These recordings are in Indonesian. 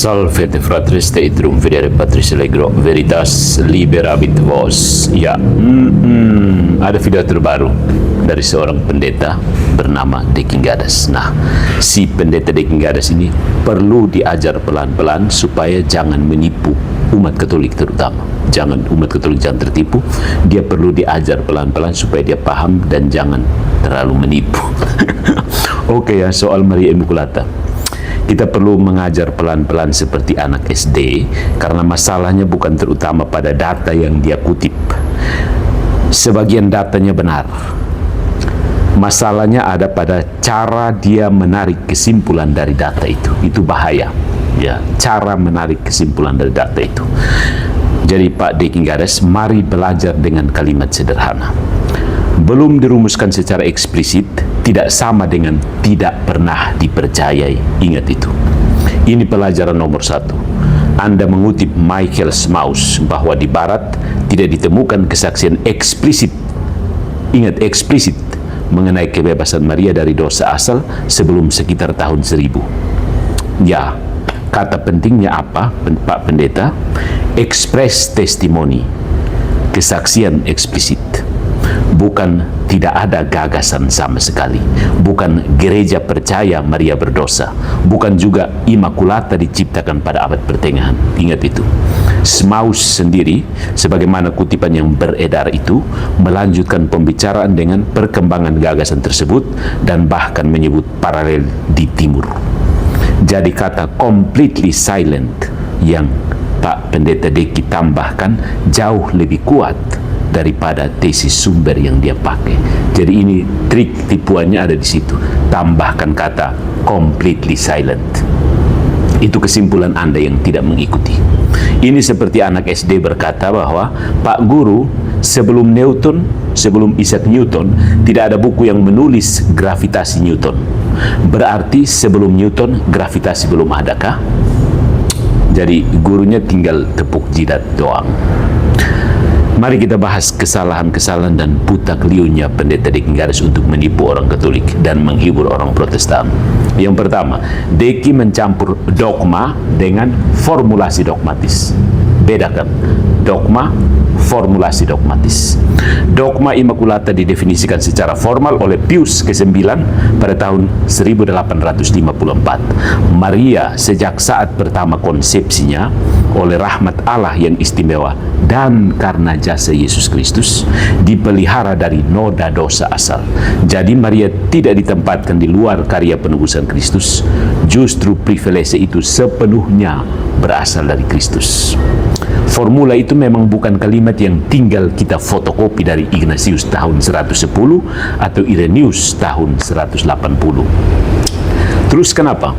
Salve fratres te idrum videre patris allegro veritas liberabit vos. Ya, ada video terbaru dari seorang pendeta bernama Deking Gadas. Nah, si pendeta Deking Gadas ini perlu diajar pelan-pelan supaya jangan menipu umat Katolik terutama. Umat Katolik jangan tertipu. Dia perlu diajar pelan-pelan supaya dia paham dan jangan terlalu menipu. Oke ya, soal Maria Immaculata. Kita perlu mengajar pelan-pelan seperti anak SD, karena masalahnya bukan terutama pada data yang dia kutip. Sebagian datanya benar. Masalahnya ada pada cara dia menarik kesimpulan dari data itu. Itu bahaya. Ya, cara menarik kesimpulan dari data itu. Jadi Pak Deking Gadas, mari belajar dengan kalimat sederhana. Belum dirumuskan secara eksplisit, tidak sama dengan tidak pernah dipercayai. Ingat itu. Ini pelajaran nomor 1. Anda mengutip Michael Smaus bahwa di Barat tidak ditemukan kesaksian eksplisit, ingat eksplisit, mengenai kebebasan Maria dari dosa asal sebelum sekitar tahun 1000. Ya, kata pentingnya apa, Pak Pendeta? Express testimony, kesaksian eksplisit. Bukan tidak ada gagasan sama sekali. Bukan gereja percaya Maria berdosa. Bukan juga Immaculata diciptakan pada abad pertengahan. Ingat itu. Smaus sendiri, sebagaimana kutipan yang beredar itu, melanjutkan pembicaraan dengan perkembangan gagasan tersebut dan bahkan menyebut paralel di timur. Jadi kata completely silent yang Pak Pendeta Deki tambahkan jauh lebih kuat daripada tesis sumber yang dia pakai. Jadi ini trik tipuannya ada di situ. Tambahkan kata completely silent. Itu kesimpulan Anda yang tidak mengikuti. Ini seperti anak SD berkata bahwa Pak Guru, sebelum Isaac Newton, tidak ada buku yang menulis gravitasi Newton. Berarti sebelum Newton, gravitasi belum adakah? Jadi gurunya tinggal tepuk jidat doang. Mari kita bahas kesalahan-kesalahan dan buta keliunya Pendeta Deking Gadas untuk menipu orang Katolik dan menghibur orang Protestan. Yang pertama, Deki mencampur dogma dengan formulasi dogmatis. Bedakan dogma, formulasi dogmatis. Dogma Immaculata didefinisikan secara formal oleh Pius ke-9 pada tahun 1854. Maria sejak saat pertama konsepsinya oleh rahmat Allah yang istimewa dan karena jasa Yesus Kristus dipelihara dari noda dosa asal. Jadi Maria tidak ditempatkan di luar karya penebusan Kristus. Justru privilege itu sepenuhnya berasal dari Kristus. Formula itu memang bukan kalimat yang tinggal kita fotokopi dari Ignatius tahun 110 atau Irenaeus tahun 180. Terus kenapa?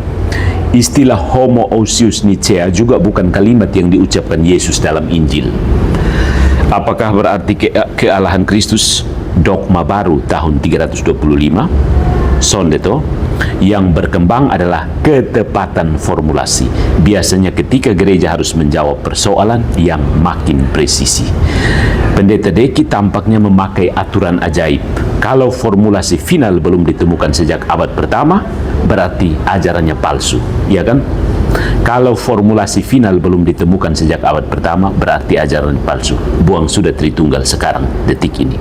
Istilah homoousios Nicea juga bukan kalimat yang diucapkan Yesus dalam Injil. Apakah berarti kealahan Kristus dogma baru tahun 325? Sondeto. Yang berkembang adalah ketepatan formulasi. Biasanya ketika gereja harus menjawab persoalan yang makin presisi. Pendeta Deki tampaknya memakai aturan ajaib. Kalau formulasi final belum ditemukan sejak abad pertama, berarti ajarannya palsu, ya kan? Kalau formulasi final belum ditemukan sejak abad pertama, berarti ajaran palsu. Buang sudah Tritunggal sekarang, detik ini.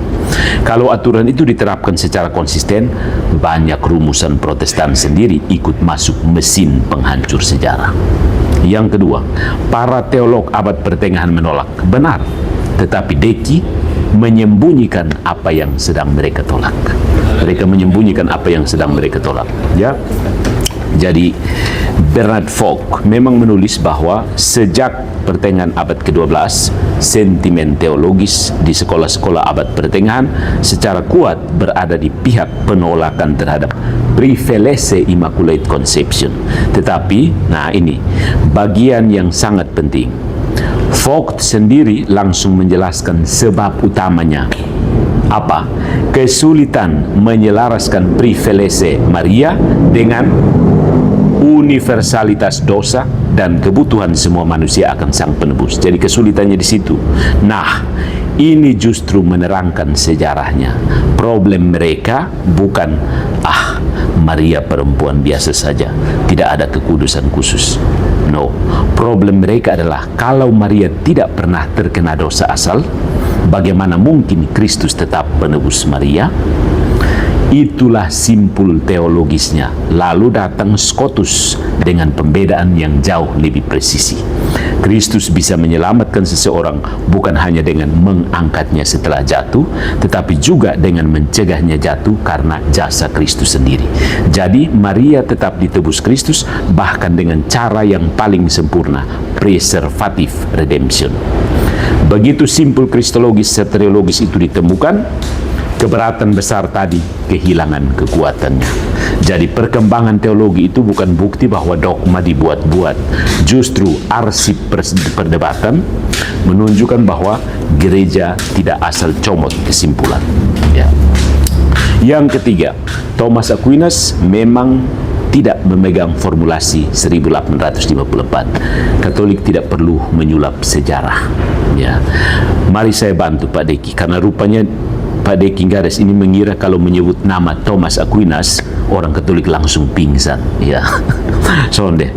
Kalau aturan itu diterapkan secara konsisten, banyak rumusan Protestan sendiri ikut masuk mesin penghancur sejarah. Yang kedua, para teolog abad pertengahan menolak. Benar, tetapi Deki menyembunyikan apa yang sedang mereka tolak. Mereka menyembunyikan apa yang sedang mereka tolak. Ya. Jadi Bernard Fogg memang menulis bahwa sejak pertengahan abad ke-12, sentimen teologis di sekolah-sekolah abad pertengahan secara kuat berada di pihak penolakan terhadap privilege Immaculate Conception. Tetapi, nah ini bagian yang sangat penting. Fogg sendiri langsung menjelaskan sebab utamanya. Apa? Kesulitan menyelaraskan privilege Maria dengan universalitas dosa dan kebutuhan semua manusia akan Sang Penebus. Jadi kesulitannya di situ. Nah, Ini justru menerangkan sejarahnya. Problem mereka bukan, Maria perempuan biasa saja, tidak ada kekudusan khusus. No, problem mereka adalah kalau Maria tidak pernah terkena dosa asal, bagaimana mungkin Kristus tetap menebus Maria? Itulah simpul teologisnya. Lalu datang Scotus dengan pembedaan yang jauh lebih presisi. Kristus bisa menyelamatkan seseorang bukan hanya dengan mengangkatnya setelah jatuh, tetapi juga dengan mencegahnya jatuh karena jasa Kristus sendiri. Jadi Maria tetap ditebus Kristus bahkan dengan cara yang paling sempurna, preservative redemption. Begitu simpul kristologis soteriologis itu ditemukan, keberatan besar tadi kehilangan kekuatannya. Jadi perkembangan teologi itu bukan bukti bahwa dogma dibuat-buat. Justru arsip perdebatan menunjukkan bahwa gereja tidak asal comot kesimpulan. Ya. Yang ketiga, Thomas Aquinas memang tidak memegang formulasi 1854. Katolik tidak perlu menyulap sejarah. Ya. Mari saya bantu Pak Deki, karena rupanya Pak Deki Gares ini mengira kalau menyebut nama Thomas Aquinas, orang Katolik langsung pingsan. Ya, sonde.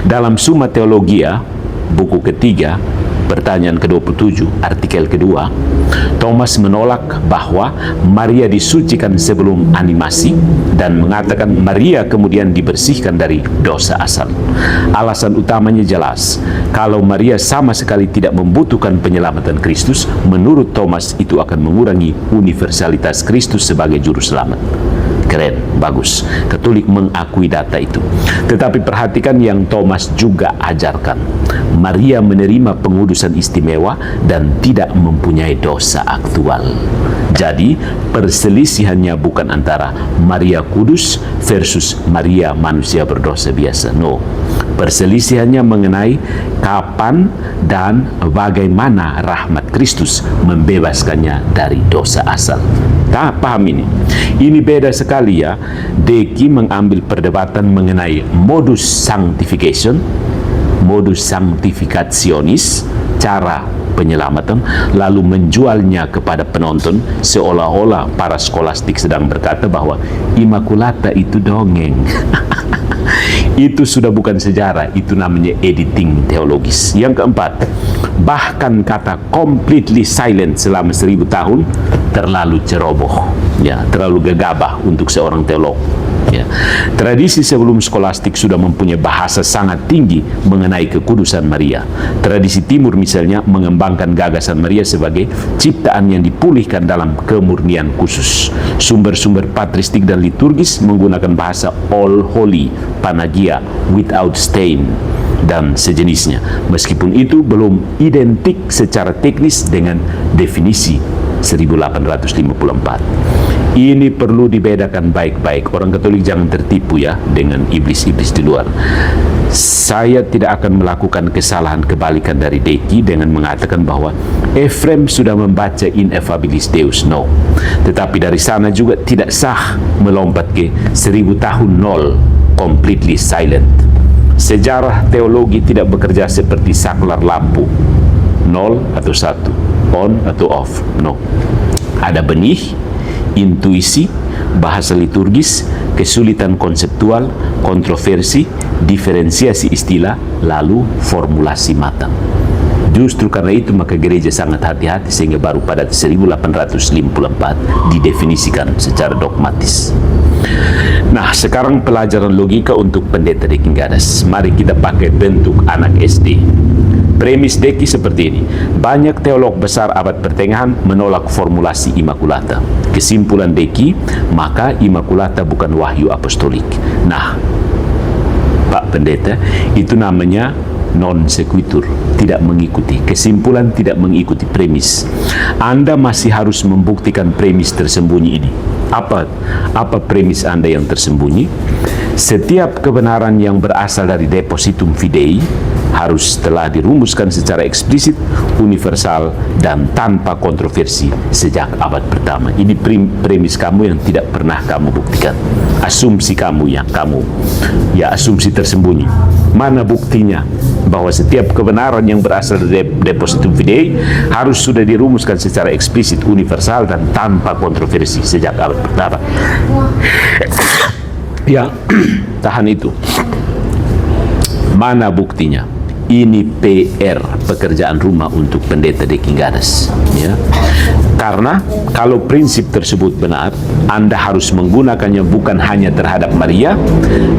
Dalam Summa Theologia, buku ketiga, pertanyaan ke-27, artikel kedua, Thomas menolak bahwa Maria disucikan sebelum animasi dan mengatakan Maria kemudian dibersihkan dari dosa asal. Alasan utamanya jelas, kalau Maria sama sekali tidak membutuhkan penyelamatan Kristus, menurut Thomas itu akan mengurangi universalitas Kristus sebagai juru selamat. Keren, bagus. Katolik mengakui data itu. Tetapi perhatikan yang Thomas juga ajarkan. Maria menerima pengudusan istimewa dan tidak mempunyai dosa aktual. Jadi, perselisihannya bukan antara Maria kudus versus Maria manusia berdosa biasa. No. Perselisihannya mengenai kapan dan bagaimana rahmat Kristus membebaskannya dari dosa asal. Paham ini? Ini beda sekali ya. Deki mengambil perdebatan mengenai modus sanctification, modus sanctificationis, cara penyelamatan, lalu menjualnya kepada penonton seolah-olah para skolastik sedang berkata bahwa Immaculata itu dongeng. Itu sudah bukan sejarah, itu namanya editing teologis. Yang keempat, bahkan kata completely silent selama 1000 tahun terlalu ceroboh, ya, terlalu gegabah untuk seorang teolog. Ya. Tradisi sebelum skolastik sudah mempunyai bahasa sangat tinggi mengenai kekudusan Maria. Tradisi Timur misalnya mengembangkan gagasan Maria sebagai ciptaan yang dipulihkan dalam kemurnian khusus. Sumber-sumber patristik dan liturgis menggunakan bahasa all holy, panagia, without stain, dan sejenisnya. Meskipun itu belum identik secara teknis dengan definisi 1854. Ini perlu dibedakan baik-baik. Orang Katolik jangan tertipu ya dengan iblis-iblis di luar. Saya tidak akan melakukan kesalahan kebalikan dari Deki dengan mengatakan bahwa Efrem sudah membaca Ineffabilis Deus. No. Tetapi dari sana juga tidak sah melompat ke 1000 tahun nol, completely silent. Sejarah teologi tidak bekerja seperti saklar lampu, 0 atau 1, on atau off. No. Ada benih, intuisi, bahasa liturgis, kesulitan konseptual, kontroversi, diferensiasi istilah, lalu formulasi matang. Justru karena itu maka gereja sangat hati-hati sehingga baru pada 1854 didefinisikan secara dogmatis. Nah, sekarang pelajaran logika untuk pendeta Deki Gadas. Mari kita pakai bentuk anak SD. Premis Deki seperti ini. Banyak teolog besar abad pertengahan menolak formulasi Immaculata. Kesimpulan Deki, maka Immaculata bukan wahyu apostolik. Nah, Pak Pendeta, itu namanya non sequitur, tidak mengikuti. Kesimpulan tidak mengikuti premis. Anda masih harus membuktikan premis tersembunyi ini. Apa premis Anda yang tersembunyi? Setiap kebenaran yang berasal dari depositum fidei harus telah dirumuskan secara eksplisit, universal, dan tanpa kontroversi sejak abad pertama. Ini premis kamu yang tidak pernah kamu buktikan. Asumsi kamu yang asumsi tersembunyi. Mana buktinya bahwa setiap kebenaran yang berasal dari Depositum Fidei harus sudah dirumuskan secara eksplisit, universal, dan tanpa kontroversi sejak abad pertama? Ya, tahan itu. Mana buktinya? Ini PR, pekerjaan rumah untuk pendeta De Quingades, ya. Karena kalau prinsip tersebut benar, Anda harus menggunakannya bukan hanya terhadap Maria,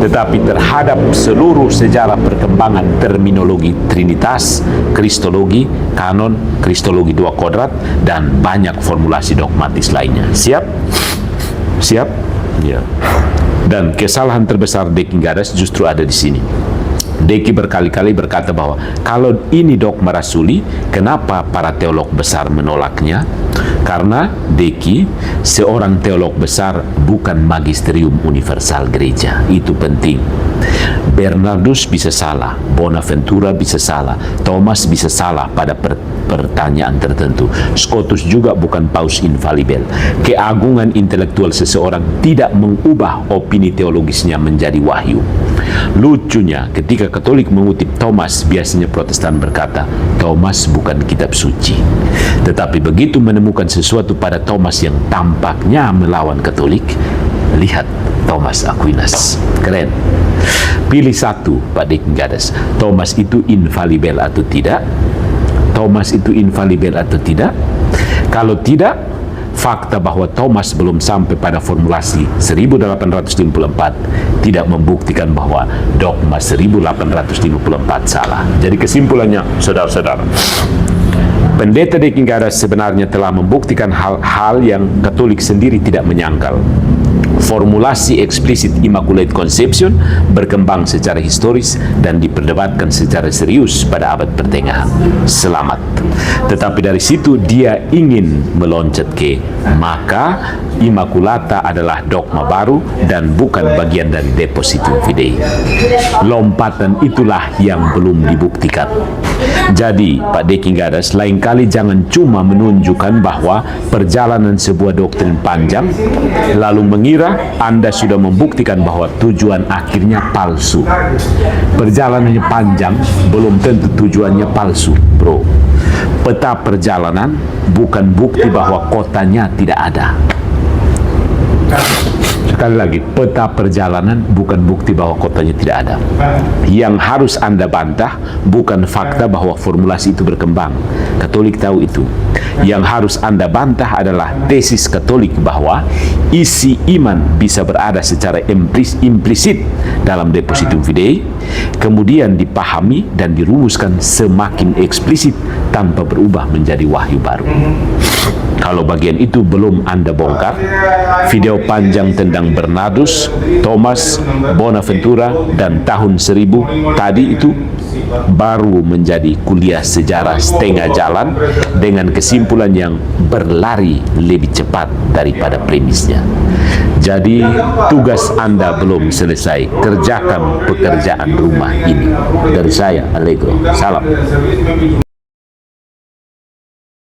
tetapi terhadap seluruh sejarah perkembangan terminologi Trinitas, Kristologi, kanon, Kristologi 2 kodrat, dan banyak formulasi dogmatis lainnya. Siap? Siap? Ya. Dan kesalahan terbesar De Quingades justru ada di sini. Deki berkali-kali berkata bahwa kalau ini dogma rasuli, kenapa para teolog besar menolaknya? Karena Deki, seorang teolog besar, bukan magisterium universal gereja. Itu penting. Bernardus bisa salah, Bonaventura bisa salah, Thomas bisa salah pada pertanyaan tertentu. Scotus juga bukan paus infalibel. Keagungan intelektual seseorang tidak mengubah opini teologisnya menjadi wahyu. Lucunya, ketika Katolik mengutip Thomas, biasanya Protestan berkata, Thomas bukan kitab suci. Tetapi begitu menemukan sesuatu pada Thomas yang tampaknya melawan Katolik, lihat Thomas Aquinas. Keren. Pilih satu, Pak De Quingades. Thomas itu infalibel atau tidak? Thomas itu infalibel atau tidak? Kalau tidak, fakta bahwa Thomas belum sampai pada formulasi 1854 tidak membuktikan bahwa dogma 1854 salah. Jadi kesimpulannya, saudara-saudara, Pendeta De Quingades sebenarnya telah membuktikan hal-hal yang Katolik sendiri tidak menyangkal. Formulasi eksplisit Immaculate Conception berkembang secara historis dan diperdebatkan secara serius pada abad pertengahan. Selamat. Tetapi dari situ dia ingin meloncat ke, maka Immaculata adalah dogma baru dan bukan bagian dari Depositum Fidei. Lompatan itulah yang belum dibuktikan. Jadi, Pak De Quingades, lain kali jangan cuma menunjukkan bahwa perjalanan sebuah doktrin panjang, lalu mengira Anda sudah membuktikan bahwa tujuan akhirnya palsu. Perjalanannya panjang, belum tentu tujuannya palsu, bro. Peta perjalanan bukan bukti bahwa kotanya tidak ada. Sekali lagi, peta perjalanan bukan bukti bahwa kotanya tidak ada. Yang harus Anda bantah bukan fakta bahwa formulasi itu berkembang. Katolik tahu itu. Yang harus Anda bantah adalah tesis Katolik bahwa isi iman bisa berada secara implisit dalam Depositum Fidei, kemudian dipahami dan dirumuskan semakin eksplisit tanpa berubah menjadi wahyu baru. Kalau bagian itu belum Anda bongkar, video panjang tentang Bernardus, Thomas, Bonaventura, dan tahun 1000 tadi itu baru menjadi kuliah sejarah setengah jalan dengan kesimpulan yang berlari lebih cepat daripada premisnya. Jadi tugas Anda belum selesai. Kerjakan pekerjaan rumah ini. Dari saya, Allegro. Salam.